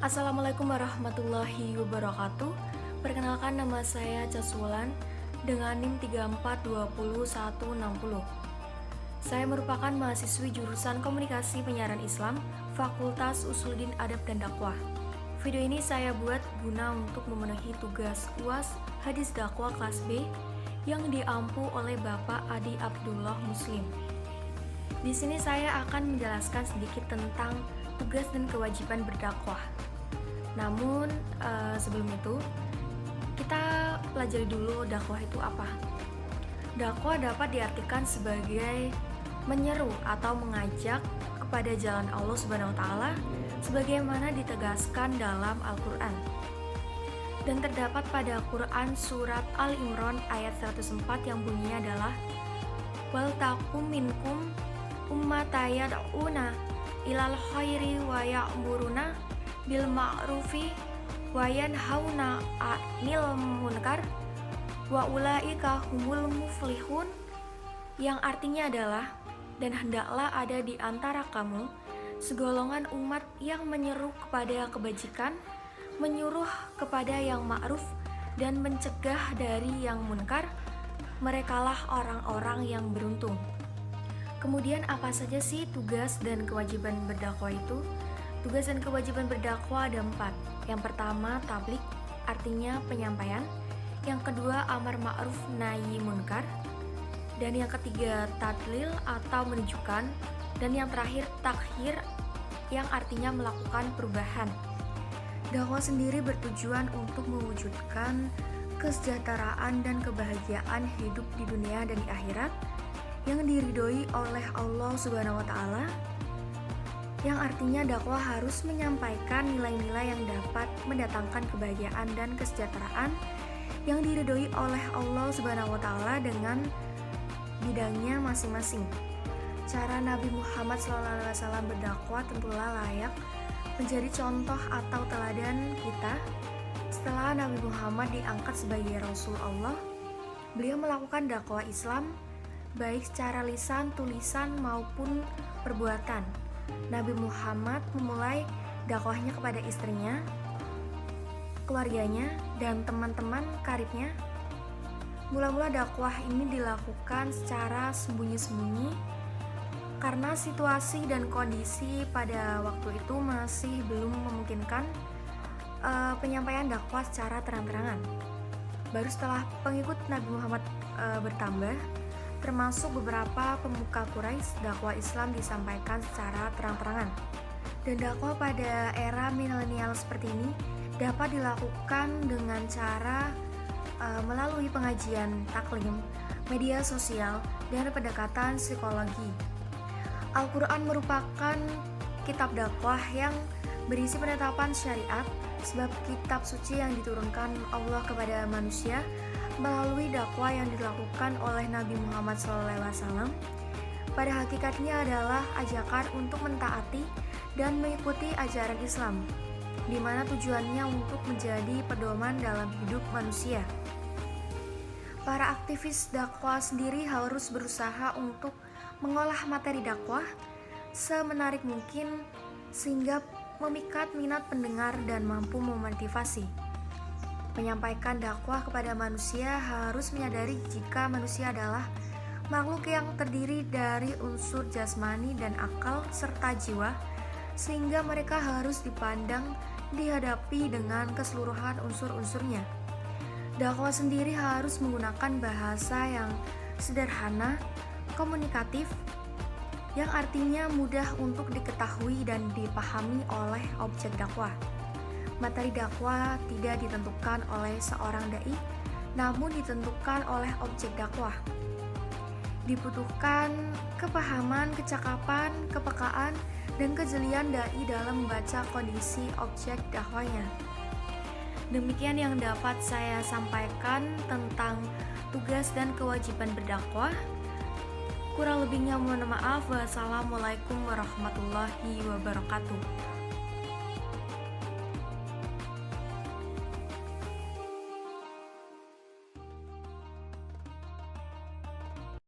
Assalamualaikum warahmatullahi wabarakatuh. Perkenalkan, nama saya Caswulan dengan NIM 34202160. Saya merupakan mahasiswi jurusan Komunikasi Penyiaran Islam, Fakultas Usuluddin Adab dan Dakwah. Video ini saya buat guna untuk memenuhi tugas UAS Hadis Dakwah kelas B yang diampu oleh Bapak Adi Abdullah Muslim. Di sini saya akan menjelaskan sedikit tentang tugas dan kewajiban berdakwah. Namun sebelum itu kita pelajari dulu dakwah itu apa. Dakwah dapat diartikan sebagai menyeru atau mengajak kepada jalan Allah Subhanahu wa taala sebagaimana ditegaskan dalam Al-Qur'an. Dan terdapat pada Quran surat Al-Imran ayat 104 yang bunyinya adalah wal takum minkum ummatayad'una ilal khairi wa ya'muruna bil ma'rufi wa yanhauna 'anil munkar wa ulaika humul muflihun, yang artinya adalah, dan hendaklah ada di antara kamu segolongan umat yang menyeru kepada kebajikan, menyuruh kepada yang ma'ruf dan mencegah dari yang munkar, merekalah orang-orang yang beruntung. Kemudian apa saja sih tugas dan kewajiban berdakwah itu? Tugas dan kewajiban berdakwah ada 4. Yang pertama tablik, artinya penyampaian. Yang kedua amar ma'ruf nahi munkar. Dan yang ketiga tadlil atau menunjukkan. Dan yang terakhir takhir, yang artinya melakukan perubahan. Dakwah sendiri bertujuan untuk mewujudkan kesejahteraan dan kebahagiaan hidup di dunia dan di akhirat yang diridhoi oleh Allah Subhanahu wa taala, yang artinya dakwah harus menyampaikan nilai-nilai yang dapat mendatangkan kebahagiaan dan kesejahteraan yang diridhoi oleh Allah Subhanahu wa taala dengan bidangnya masing-masing. Cara Nabi Muhammad SAW berdakwah tentulah layak menjadi contoh atau teladan kita. Setelah Nabi Muhammad diangkat sebagai Rasul Allah, beliau melakukan dakwah Islam baik secara lisan, tulisan maupun perbuatan. Nabi Muhammad memulai dakwahnya kepada istrinya, keluarganya, dan teman-teman karibnya. Mula-mula dakwah ini dilakukan secara sembunyi-sembunyi karena situasi dan kondisi pada waktu itu masih belum memungkinkan penyampaian dakwah secara terang-terangan. Baru setelah pengikut Nabi Muhammad bertambah, termasuk beberapa pemuka Quraisy, dakwah Islam disampaikan secara terang-terangan. Dan dakwah pada era milenial seperti ini dapat dilakukan dengan cara melalui pengajian taklim, media sosial, dan pendekatan psikologi. Al-Quran merupakan kitab dakwah yang berisi penetapan syariat, sebab kitab suci yang diturunkan Allah kepada manusia melalui dakwah yang dilakukan oleh Nabi Muhammad SAW pada hakikatnya adalah ajakan untuk mentaati dan mengikuti ajaran Islam, di mana tujuannya untuk menjadi pedoman dalam hidup manusia. Para aktivis dakwah sendiri harus berusaha untuk mengolah materi dakwah semenarik mungkin sehingga memikat minat pendengar dan mampu memotivasi. Menyampaikan dakwah kepada manusia harus menyadari jika manusia adalah makhluk yang terdiri dari unsur jasmani dan akal serta jiwa, sehingga mereka harus dipandang dihadapi dengan keseluruhan unsur-unsurnya. Dakwah sendiri harus menggunakan bahasa yang sederhana, komunikatif, yang artinya mudah untuk diketahui dan dipahami oleh objek dakwah. Materi dakwah tidak ditentukan oleh seorang dai, namun ditentukan oleh objek dakwah. Dibutuhkan kepahaman, kecakapan, kepekaan, dan kejelian dai dalam membaca kondisi objek dakwahnya. Demikian yang dapat saya sampaikan tentang tugas dan kewajiban berdakwah. Kurang lebihnya mohon maaf. Wassalamualaikum warahmatullahi wabarakatuh.